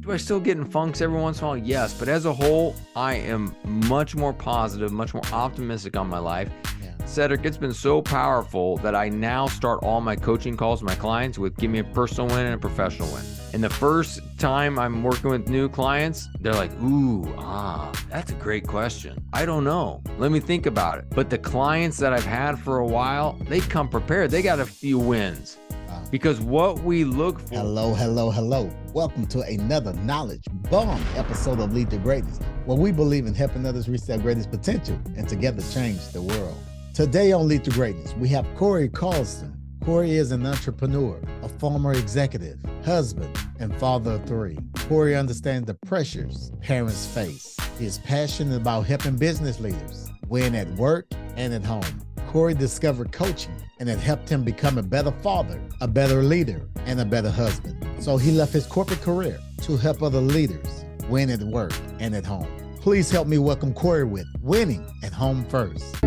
Do I still get in funks every once in a while? Yes, but as a whole, I am much more positive, much more optimistic on my life. Yeah. Cedric, it's been so powerful that I now start all my coaching calls with my clients with give me a personal win and a professional win. And the first time I'm working with new clients, they're like, that's a great question. I don't know. Let me think about it. But the clients that I've had for a while, they come prepared. They got a few wins. Because what we look for... Hello. Welcome to another knowledge bomb episode of Lead to Greatness, where we believe in helping others reach their greatest potential and together change the world. Today on Lead to Greatness, we have Cory Carlson. Cory is an entrepreneur, a former executive, husband, and father of 3. Cory understands the pressures parents face. He is passionate about helping business leaders win at work and at home. Cory discovered coaching, and it helped him become a better father, a better leader, and a better husband. So he left his corporate career to help other leaders win at work and at home. Please help me welcome Cory with Winning at Home First.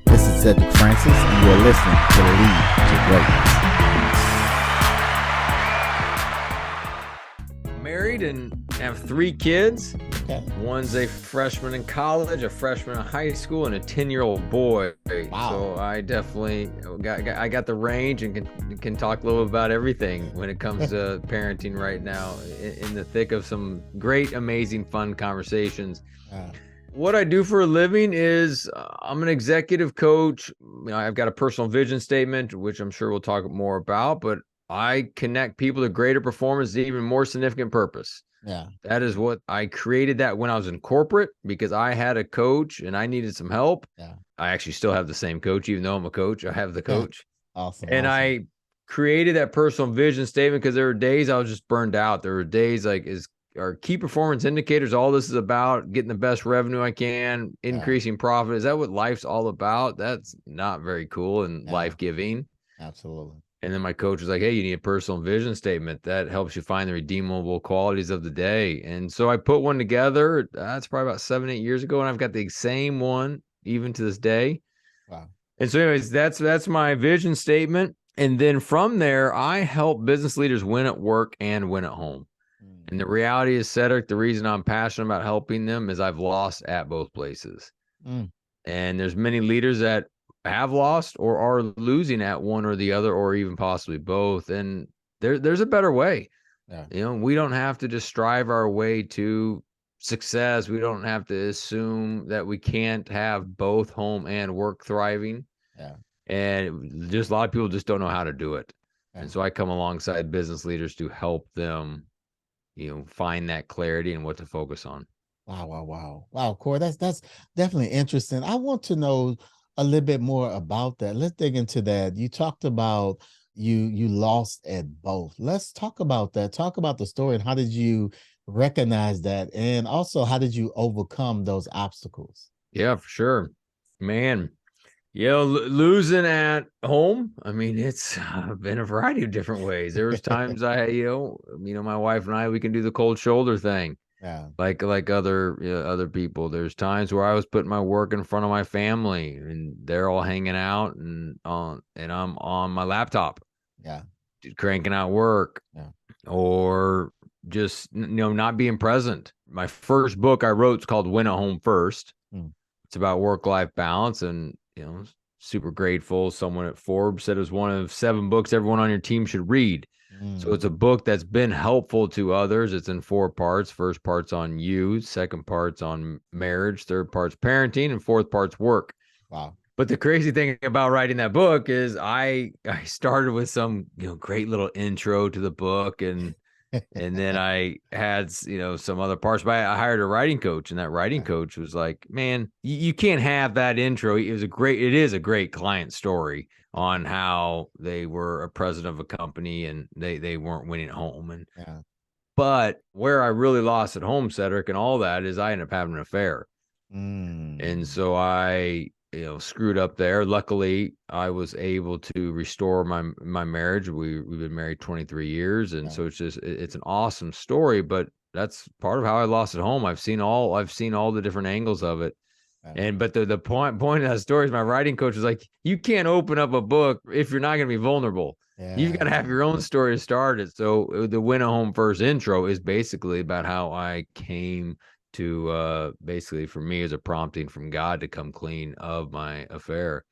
This is Cedric Francis, and you're listening to Lead to Greatness. Married and have 3 kids. Okay. One's a freshman in college, a freshman in high school, and a 10-year-old boy. Wow. So I definitely got the range and can talk a little about everything when it comes to parenting right now, in the thick of some great, amazing, fun conversations. What I do for a living is I'm an executive coach. I've got a personal vision statement, which I'm sure we'll talk more about, but I connect people to greater performance, to even more significant purpose. Yeah. That is what I created that when I was in corporate, because I had a coach and I needed some help. Yeah. I actually still have the same coach, even though I'm a coach. I have the coach. Awesome. And I created that personal vision statement because there were days I was just burned out. There were days like our key performance indicators. All this is about getting the best revenue I can, increasing profit. Is that what life's all about? That's not very cool and life-giving. Absolutely. And then my coach was like, hey, you need a personal vision statement that helps you find the redeemable qualities of the day. And so I put one together. That's probably about 7-8 years ago. And I've got the same one even to this day. Wow. And so anyways, that's my vision statement. And then from there, I help business leaders win at work and win at home. And the reality is, Cedric, the reason I'm passionate about helping them is I've lost at both places. And there's many leaders that have lost or are losing at one or the other, or even possibly both. And there's a better way. We don't have to just strive our way to success. We don't have to assume that we can't have both home and work thriving. And just a lot of people just don't know how to do it. And so I come alongside business leaders to help them, find that clarity and what to focus on. Wow, Cory, that's definitely interesting. I want to know a little bit more about that. Let's dig into that. You talked about you lost at both. Let's talk about that. Talk about the story and how did you recognize that? And also, how did you overcome those obstacles? Yeah, for sure, man. Losing at home. I mean, it's been a variety of different ways. There was times my wife and I, we can do the cold shoulder thing. Like other people. There's times where I was putting my work in front of my family and they're all hanging out and I'm on my laptop. Cranking out work. Or just not being present. My first book I wrote is called Win at Home First. It's about work-life balance, and super grateful. Someone at Forbes said it was one of 7 books everyone on your team should read. So it's a book that's been helpful to others. It's in 4 parts. First part's on you, second part's on marriage, third part's parenting, and fourth part's work. Wow. But the crazy thing about writing that book is I started with some great little intro to the book, and then I had some other parts. But I hired a writing coach, and that writing coach was like, man, you can't have that intro. It is a great client story on how they were a president of a company and they weren't winning at home. But where I really lost at home, Cedric, and all that is I ended up having an affair. And so I screwed up there. Luckily, I was able to restore my marriage. We've been married 23 years. And so it's an awesome story, but that's part of how I lost at home. I've seen all the different angles of it. But the point of that story is my writing coach was like, you can't open up a book if you're not going to be vulnerable. You've got to have your own story to start it. So the Win at Home First intro is basically about how I came to basically, for me, as a prompting from God to come clean of my affair.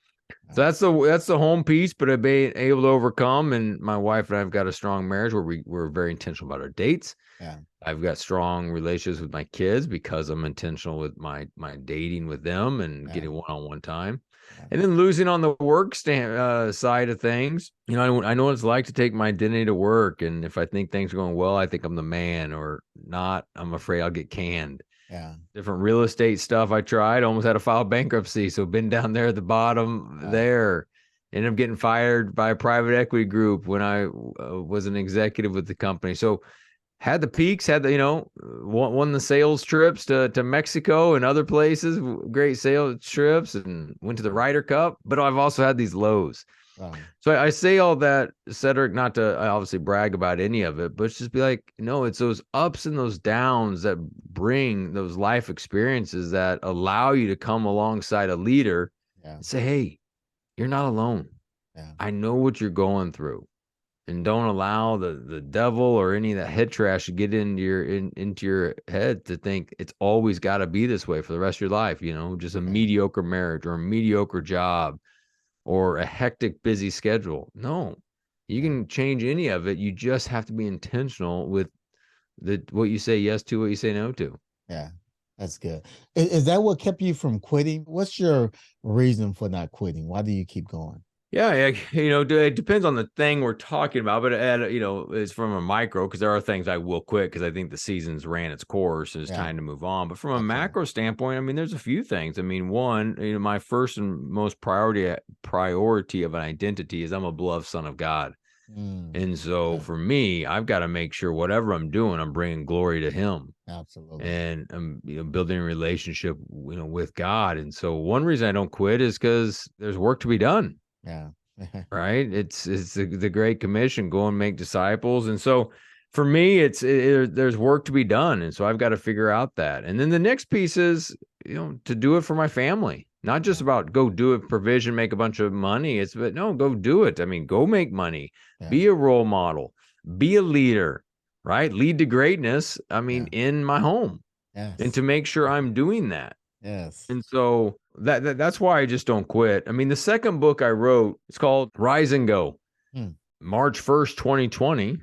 So that's the home piece, but I've been able to overcome. And my wife and I have got a strong marriage where we're very intentional about our dates. Yeah. I've got strong relationships with my kids because I'm intentional with my dating with them and getting one-on-one time. And then losing on the work side of things, I know what it's like to take my identity to work. And if I think things are going well, I think I'm the man, or not, I'm afraid I'll get canned. Yeah. Different real estate stuff I tried, almost had to file bankruptcy. So been down there at the bottom there. Ended up getting fired by a private equity group when I was an executive with the company. So had the peaks, had the, won the sales trips to Mexico and other places, great sales trips, and went to the Ryder Cup. But I've also had these lows. So I say all that, Cedric, not to obviously brag about any of it, but it's just be like, no, it's those ups and those downs that bring those life experiences that allow you to come alongside a leader and say, hey, you're not alone. I know what you're going through. And don't allow the devil or any of that head trash to get into your head to think it's always got to be this way for the rest of your life. Just a mediocre marriage or a mediocre job or a hectic, busy schedule. No, you can change any of it. You just have to be intentional with what you say yes to, what you say no to. Yeah, that's good. Is that what kept you from quitting? What's your reason for not quitting? Why do you keep going? Yeah, it depends on the thing we're talking about, but it's from a micro, because there are things I will quit because I think the season's ran its course and it's time to move on. But from a macro standpoint, I mean, there's a few things. I mean, one, my first and most priority of an identity is I'm a beloved son of God. And so for me, I've got to make sure whatever I'm doing, I'm bringing glory to him. Absolutely. And I'm building a relationship with God. And so one reason I don't quit is because there's work to be done. Yeah. Right. It's the Great Commission, go and make disciples. And so for me, there's work to be done. And so I've got to figure out that. And then the next piece is, to do it for my family, not just about go do it, provision, make a bunch of money. But no, go do it. I mean, go make money, be a role model, be a leader, right? Lead to greatness. I mean, in my home, and to make sure I'm doing that. Yes. And so that's why I just don't quit. I mean, the second book I wrote, it's called Rise and Go. March 1st, 2020,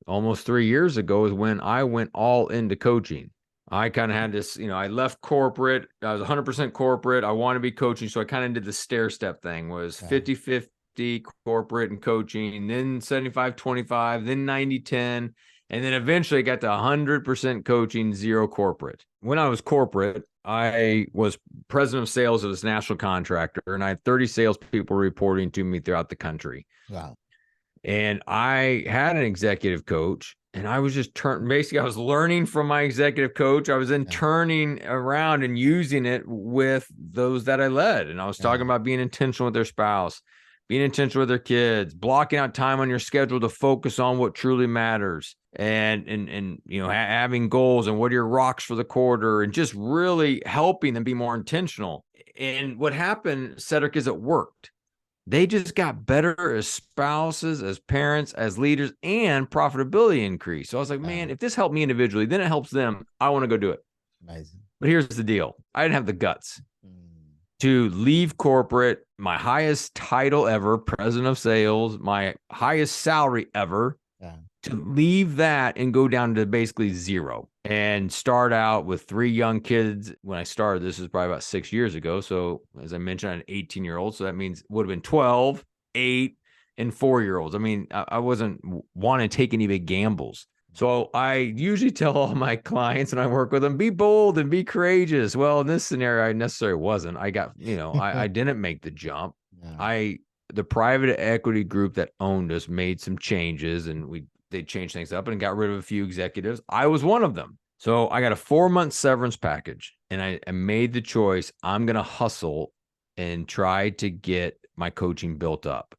almost 3 years ago, is when I went all into coaching. I kind of had this, I left corporate. I was 100% corporate. I want to be coaching. So I kind of did the stair step thing, was 50-50 corporate and coaching, then 75-25, then 90-10. And then eventually got to 100% coaching, 0 corporate. When I was corporate, I was president of sales of this national contractor, and I had 30 salespeople reporting to me throughout the country. Wow. And I had an executive coach, and I was just basically, I was learning from my executive coach. I was then turning around and using it with those that I led. And I was talking about being intentional with their spouse, being intentional with their kids, blocking out time on your schedule to focus on what truly matters, and having goals and what are your rocks for the quarter, and just really helping them be more intentional. And what happened, Cedric, is it worked. They just got better as spouses, as parents, as leaders, and profitability increased. So I was like, man, if this helped me individually, then it helps them. I want to go do it. Amazing. But here's the deal. I didn't have the guts to leave corporate, my highest title ever, president of sales, my highest salary ever, to leave that and go down to basically 0 and start out with 3 young kids. When I started, this is probably about 6 years ago. So as I mentioned, I'm an 18-year-old. So that means would have been 12, 8, and 4-year-olds. I mean, I wasn't wanting to take any big gambles. So I usually tell all my clients when I work with them, be bold and be courageous. Well, in this scenario, I necessarily wasn't. I got, I didn't make the jump. The private equity group that owned us made some changes, and they changed things up and got rid of a few executives. I was one of them. So I got a 4-month severance package, and I made the choice. I'm going to hustle and try to get my coaching built up.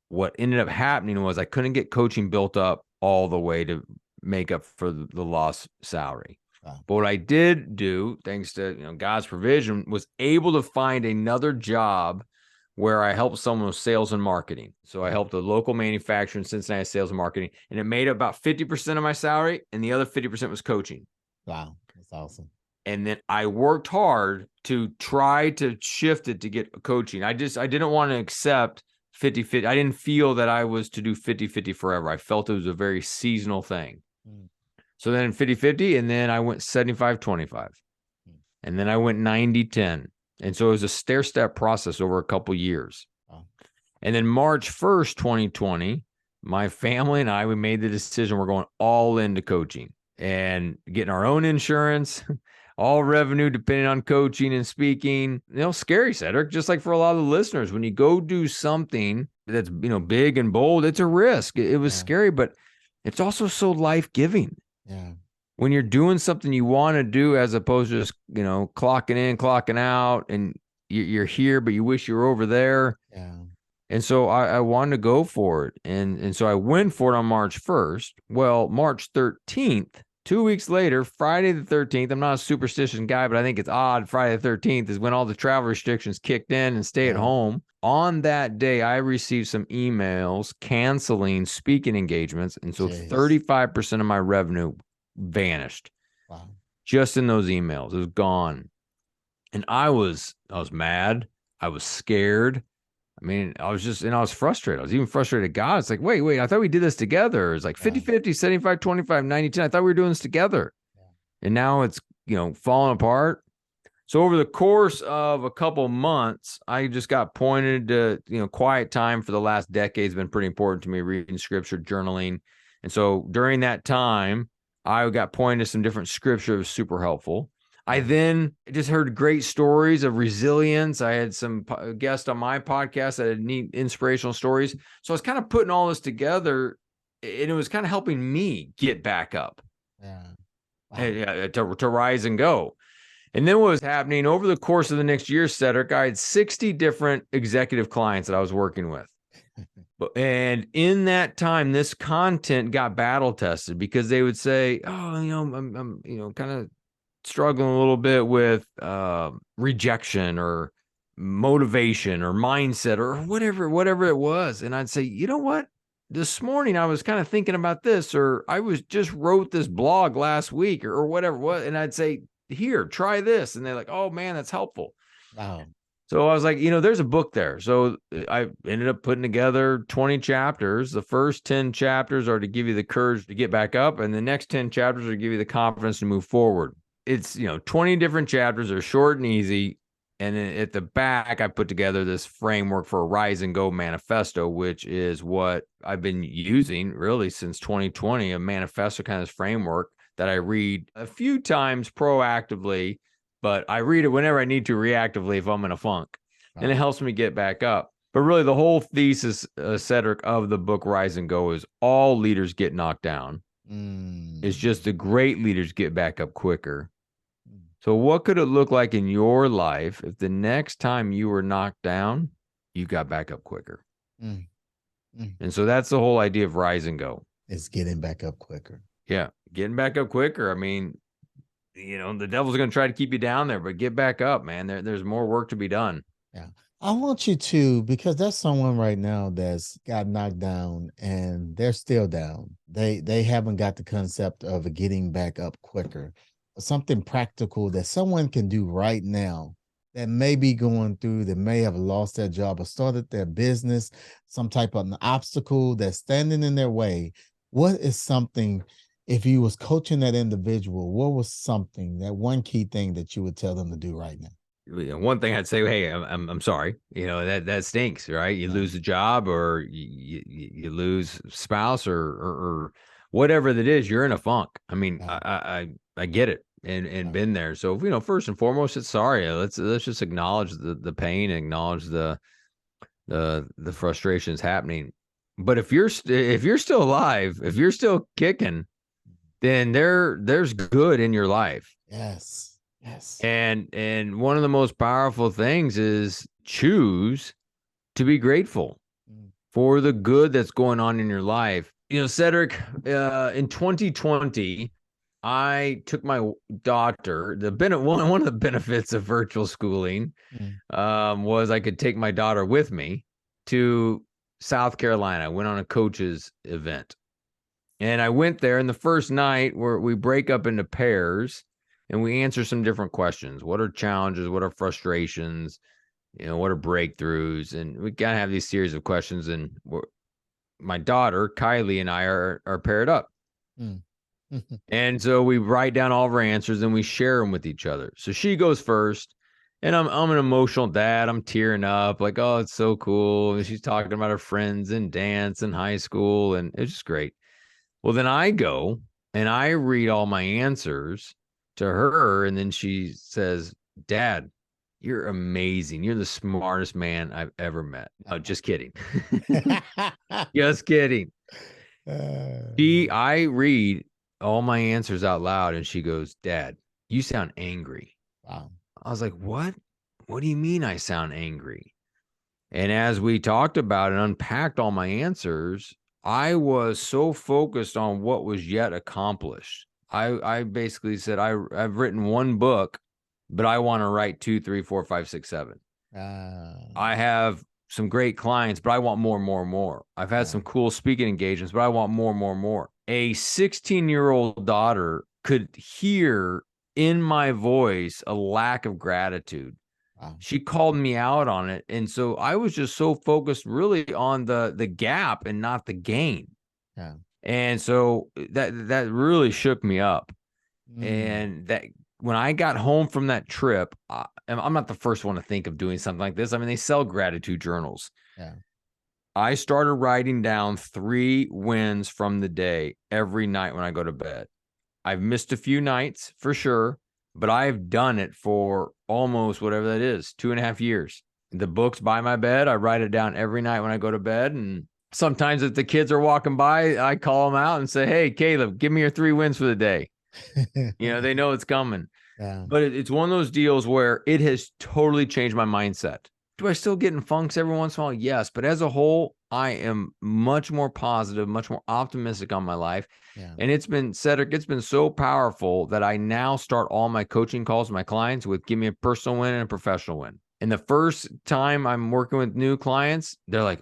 What ended up happening was I couldn't get coaching built up all the way to make up for the lost salary. Wow. But what I did do, thanks to God's provision, was able to find another job where I helped someone with sales and marketing. So I helped a local manufacturer in Cincinnati, sales and marketing, and it made about 50% of my salary, and the other 50% was coaching. Wow, that's awesome. And then I worked hard to try to shift it to get coaching. I didn't want to accept 50-50. I didn't feel that I was to do 50-50 forever. I felt it was a very seasonal thing. So then 50-50, and then I went 75-25. And then I went 90-10. And so it was a stair-step process over a couple years. Wow. And then March 1st, 2020, my family and I, we made the decision we're going all into coaching and getting our own insurance, all revenue depending on coaching and speaking. Scary, Cedric, just like for a lot of the listeners, when you go do something that's, big and bold, it's a risk. It was scary, but it's also so life-giving. Yeah. When you're doing something you want to do, as opposed to just, clocking in, clocking out, and you're here, but you wish you were over there. Yeah. And so I wanted to go for it. And so I went for it on March 1st. Well, March 13th, 2 weeks later, Friday the 13th, I'm not a superstitious guy, but I think it's odd. Friday the 13th is when all the travel restrictions kicked in and stay at home. On that day, I received some emails canceling speaking engagements. And so 35% of my revenue vanished. Wow. Just in those emails. It was gone. And I was mad. I was scared. I mean, I was frustrated. I was even frustrated at God. It's like, wait, I thought we did this together. It's like 50-50, 75-25, 90-10. I thought we were doing this together. And now it's, falling apart. So over the course of a couple months, I just got pointed to, quiet time for the last decade has been pretty important to me, reading scripture, journaling. And so during that time, I got pointed to some different scripture that was super helpful. I then just heard great stories of resilience. I had some guests on my podcast that had neat inspirational stories. So I was kind of putting all this together, and it was kind of helping me get back up to rise and go. And then what was happening over the course of the next year, Cedric, I had 60 different executive clients that I was working with. And in that time, this content got battle tested because they would say, oh, I'm kind of struggling a little bit with rejection or motivation or mindset or whatever it was. And I'd say, you know what? This morning I was kind of thinking about this, or I just wrote this blog last week or whatever it was. And I'd say, here, try this. And they're like, oh man, that's helpful. Wow. So I was like, there's a book there. So I ended up putting together 20 chapters. The first 10 chapters are to give you the courage to get back up. And the next 10 chapters are to give you the confidence to move forward. It's, 20 different chapters. They're short and easy. And then at the back, I put together this framework for a Rise and Go manifesto, which is what I've been using really since 2020, a manifesto kind of framework that I read a few times proactively, but I read it whenever I need to reactively if I'm in a funk. And it helps me get back up. But really the whole thesis, Cedric, of the book Rise and Go is all leaders get knocked down. It's just the great leaders get back up quicker. So what could it look like in your life if the next time you were knocked down, you got back up quicker? And so that's the whole idea of Rise and Go. It's getting back up quicker. Yeah, getting back up quicker. I mean, the devil's going to try to keep you down there, but get back up, man. There's more work to be done. Yeah. I want you to, because there's someone right now that's got knocked down and they're still down. They haven't got the concept of getting back up quicker. Something practical that someone can do right now that may be going through, that may have lost their job or started their business, some type of an obstacle that's standing in their way. What is something, if you was coaching that individual, what was something, that one key thing that you would tell them to do right now? One thing I'd say, hey, I'm sorry. That stinks, right? You lose a job, or you lose spouse, or whatever that is. You're in a funk. I mean, I get it and been there. So first and foremost, it's sorry. Let's just acknowledge the pain, acknowledge the frustrations happening. But if you're still alive, if you're still kicking, then there's good in your life. Yes. And one of the most powerful things is choose to be grateful for the good that's going on in your life. Cedric, in 2020, I took my daughter. One of the benefits of virtual schooling was I could take my daughter with me to South Carolina. I went on a coach's event. And I went there, and the first night where we break up into pairs and we answer some different questions. What are challenges? What are frustrations? What are breakthroughs? And we kind of have these series of questions. And my daughter, Kylie, and I are paired up. And so we write down all of our answers and we share them with each other. So she goes first. And I'm an emotional dad. I'm tearing up like, oh, it's so cool. And she's talking about her friends and dance and high school. And it's just great. Well, then I go and I read all my answers to her. And then she says, Dad, you're amazing. You're the smartest man I've ever met. Oh, just kidding. Just kidding. I read all my answers out loud and she goes, Dad, you sound angry. Wow. I was like, what? What do you mean I sound angry? And as we talked about and unpacked all my answers, I was so focused on what was yet accomplished. I basically said, I've written one book, but I want to write 2, 3, 4, 5, 6, 7. I have some great clients, but I want more, more, more. I've had some cool speaking engagements, but I want more, more, more. A 16-year-old daughter could hear in my voice a lack of gratitude. Wow. She called me out on it. And so I was just so focused really on the gap and not the gain. Yeah. And so that really shook me up. And that when I got home from that trip, I'm not the first one to think of doing something like this. I mean, they sell gratitude journals. Yeah. I started writing down 3 wins from the day every night when I go to bed. I've missed a few nights for sure, but I've done it for almost whatever that is, 2.5 years. The book's by my bed. I write it down every night when I go to bed. And sometimes if the kids are walking by, I call them out and say, hey, Caleb, give me your 3 wins for the day. They know it's coming. Yeah. But it's one of those deals where it has totally changed my mindset. Do I still get in funks every once in a while? Yes. But as a whole, I am much more positive, much more optimistic on my life. Yeah. And it's been, Cedric, it's been so powerful that I now start all my coaching calls with my clients with give me a personal win and a professional win. And the first time I'm working with new clients, they're like,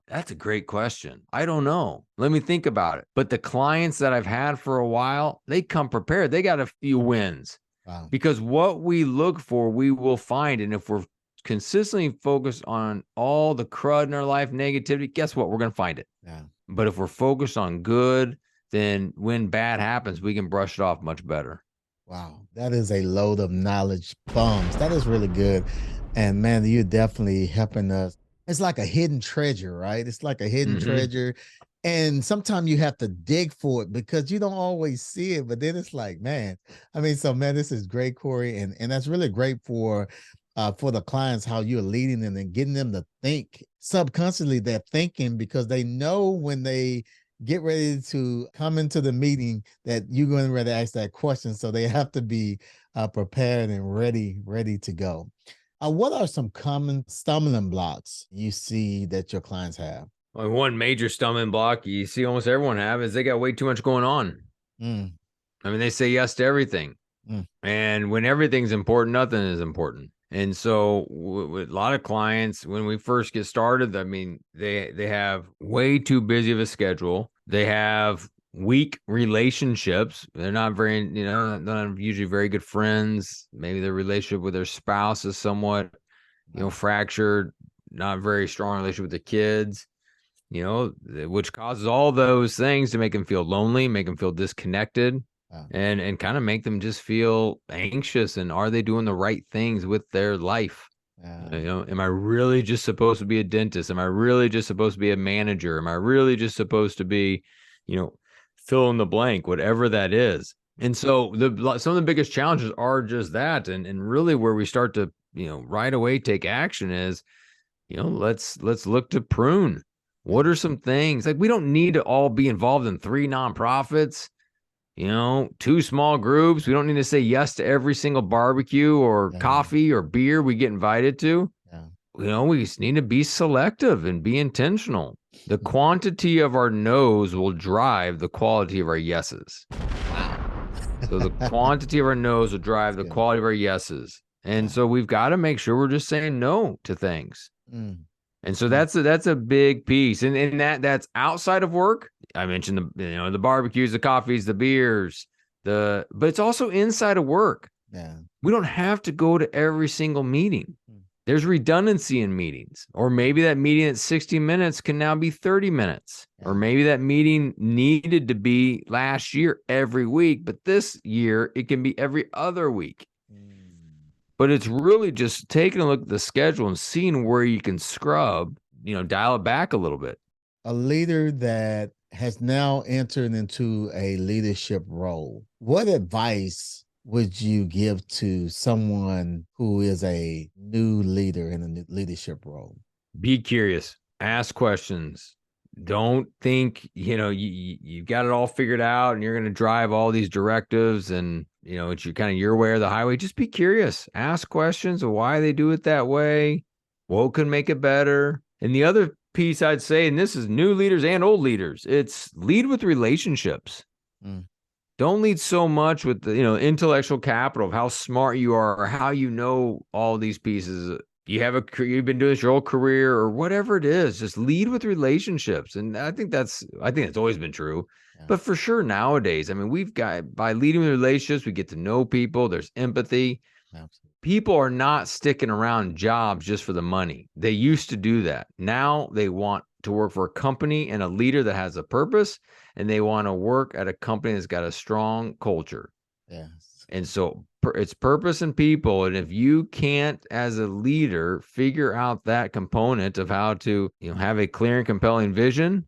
that's a great question. I don't know. Let me think about it. But the clients that I've had for a while, they come prepared. They got a few wins. Wow. Because what we look for, we will find. And if we're consistently focused on all the crud in our life, negativity, guess what? We're going to find it. Yeah. But if we're focused on good, then when bad happens, we can brush it off much better. Wow. That is a load of knowledge bombs. That is really good. And man, you're definitely helping us. It's like a hidden treasure, right? It's like a hidden treasure. And sometimes you have to dig for it because you don't always see it. But then it's like, man, this is great, Cory. And that's really great for the clients, how you're leading them and getting them to think subconsciously. They're thinking because they know when they get ready to come into the meeting that you're going to ask that question. So they have to be prepared and ready to go. What are some common stumbling blocks you see that your clients have? Well, one major stumbling block you see almost everyone have is they got way too much going on. They say yes to everything. And when everything's important, nothing is important. And so with a lot of clients, when we first get started, they have way too busy of a schedule. They have weak relationships. They're not very, not usually very good friends. Maybe their relationship with their spouse is somewhat, fractured, not very strong relationship with the kids, which causes all those things to make them feel lonely, make them feel disconnected. And kind of make them just feel anxious. And are they doing the right things with their life? Am I really just supposed to be a dentist? Am I really just supposed to be a manager? Am I really just supposed to be, fill in the blank, whatever that is? And so some of the biggest challenges are just that. And really where we start to, right away take action is, let's look to Prune. What are some things? Like, we don't need to all be involved in 3 nonprofits. 2 small groups. We don't need to say yes to every single barbecue or coffee or beer we get invited to. We just need to be selective and be intentional. The quantity of our no's will drive the quality of our yeses. Wow. So the quantity of our no's will drive the quality of our yeses. And so we've got to make sure we're just saying no to things. And so that's a big piece. And that's outside of work. I mentioned the barbecues, the coffees, the beers, but it's also inside of work. Yeah. We don't have to go to every single meeting. There's redundancy in meetings, or maybe that meeting at 60 minutes can now be 30 minutes, or maybe that meeting needed to be last year every week, but this year it can be every other week. But it's really just taking a look at the schedule and seeing where you can scrub, dial it back a little bit. A leader that has now entered into a leadership role, what advice would you give to someone who is a new leader in a leadership role? Be curious, ask questions. Don't think, you've got it all figured out and you're going to drive all these directives and, it's your way or the highway. Just be curious, ask questions of why they do it that way. What could make it better? And the other piece I'd say, and this is new leaders and old leaders, it's lead with relationships. Don't lead so much with the, intellectual capital of how smart you are or how all these pieces. You've been doing this your whole career or whatever it is. Just lead with relationships, and I think that's always been true. Yeah. But for sure nowadays, by leading with relationships, we get to know people. There's empathy. Absolutely. People are not sticking around jobs just for the money. They used to do that. Now they want to work for a company and a leader that has a purpose, and they want to work at a company that's got a strong culture. Yes. And so it's purpose and people. And if you can't, as a leader, figure out that component of how to, have a clear and compelling vision,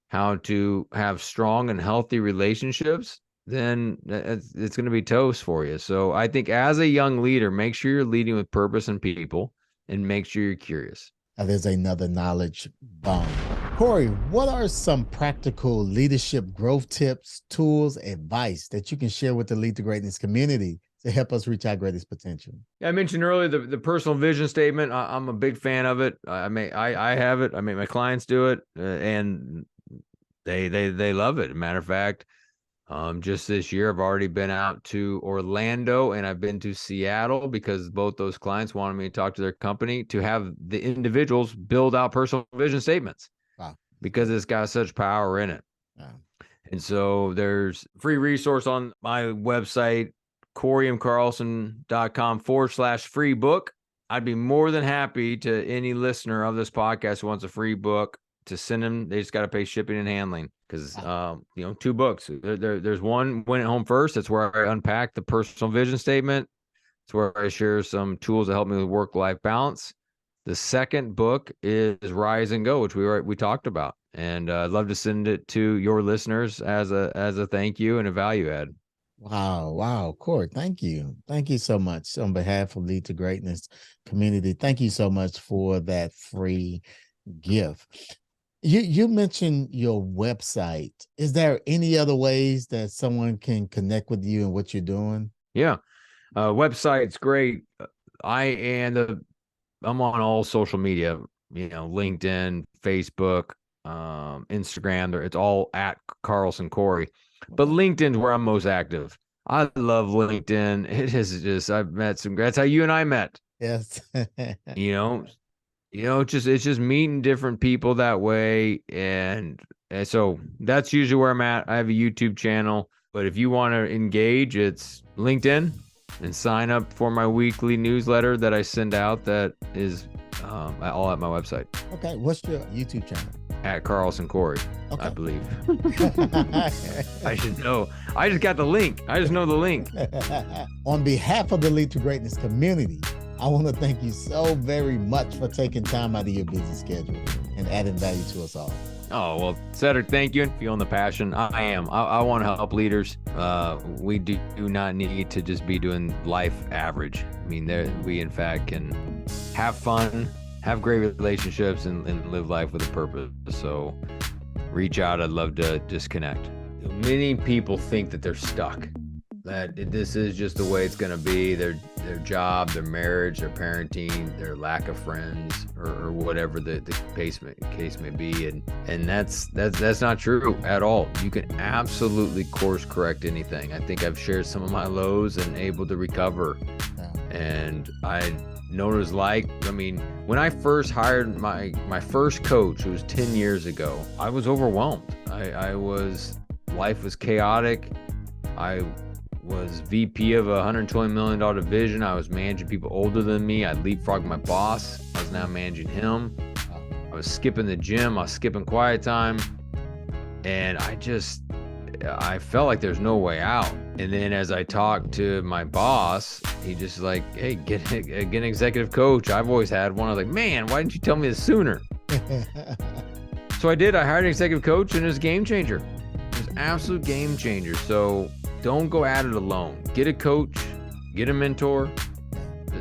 how to have strong and healthy relationships, then it's going to be toast for you. So I think as a young leader, make sure you're leading with purpose and people, and make sure you're curious. There's another knowledge bomb. Cory, what are some practical leadership growth tips, tools, advice that you can share with the Lead to Greatness community to help us reach our greatest potential? I mentioned earlier the personal vision statement. I'm a big fan of it. I have it. I make my clients do it, and they love it. Matter of fact, just this year, I've already been out to Orlando and I've been to Seattle because both those clients wanted me to talk to their company to have the individuals build out personal vision statements. Wow. Because it's got such power in it. Wow. And so there's free resource on my website, CoryMCarlson.com/free book. I'd be more than happy to any listener of this podcast who wants a free book to send them. They just got to pay shipping and handling because, 2 books. There's one, Win at Home First. That's where I unpack the personal vision statement. It's where I share some tools to help me with work-life balance. The second book is Rise and Go, which we talked about. And I'd love to send it to your listeners as a thank you and a value add. Wow. Cory, thank you. Thank you so much on behalf of Lead to Greatness community. Thank you so much for that free gift. You mentioned your website. Is there any other ways that someone can connect with you and what you're doing? Yeah. Website's great. I'm on all social media, LinkedIn, Facebook, Instagram. It's all at Carlson Cory. But LinkedIn's where I'm most active. I love LinkedIn. It is just, I've met that's how you and I met. Yes. It's just meeting different people that way. And so that's usually where I'm at. I have a YouTube channel, but if you want to engage, it's LinkedIn, and sign up for my weekly newsletter that I send out that is all at my website. Okay. What's your YouTube channel? At Carlson Cory, okay. I believe. I should know. I just got the link. I just know the link. On behalf of the Lead to Greatness community, I want to thank you so very much for taking time out of your busy schedule and adding value to us all. Oh, well, Cedric, thank you. And feeling the passion. I am. I want to help leaders. We do not need to just be doing life average. I mean, we, in fact, can have fun, have great relationships, and live life with a purpose. So reach out. I'd love to just connect. Many people think that they're stuck. this is just the way it's going to be. Their job, their marriage, their parenting, their lack of friends, or whatever the case may be, and that's not true at all. You can absolutely course correct anything. I think I've shared some of my lows and able to recover. Yeah. And I know what it was like. I mean, when I first hired my first coach, it was 10 years ago, I was overwhelmed. Life was chaotic. I was VP of a $120 million division. I was managing people older than me. I leapfrogged my boss. I was now managing him. I was skipping the gym. I was skipping quiet time. And I felt like there's no way out. And then as I talked to my boss, he just like, hey, get an executive coach. I've always had one. I was like, man, why didn't you tell me this sooner? So I did. I hired an executive coach, and it was a game changer. It was an absolute game changer. So don't go at it alone. Get a coach, get a mentor.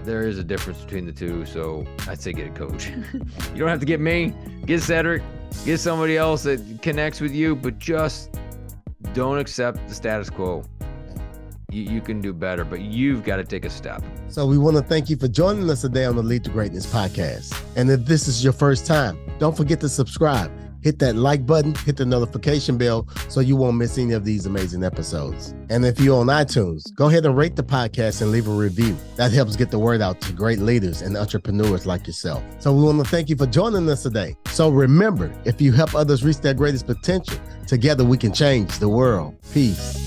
There is a difference between the two, so I'd say get a coach. You don't have to get me, get Cedric, get somebody else that connects with you, but just don't accept the status quo. You can do better, but you've got to take a step. So we want to thank you for joining us today on the Lead to Greatness podcast. And if this is your first time, don't forget to subscribe. Hit that like button, hit the notification bell so you won't miss any of these amazing episodes. And if you're on iTunes, go ahead and rate the podcast and leave a review. That helps get the word out to great leaders and entrepreneurs like yourself. So we want to thank you for joining us today. So remember, if you help others reach their greatest potential, together we can change the world. Peace.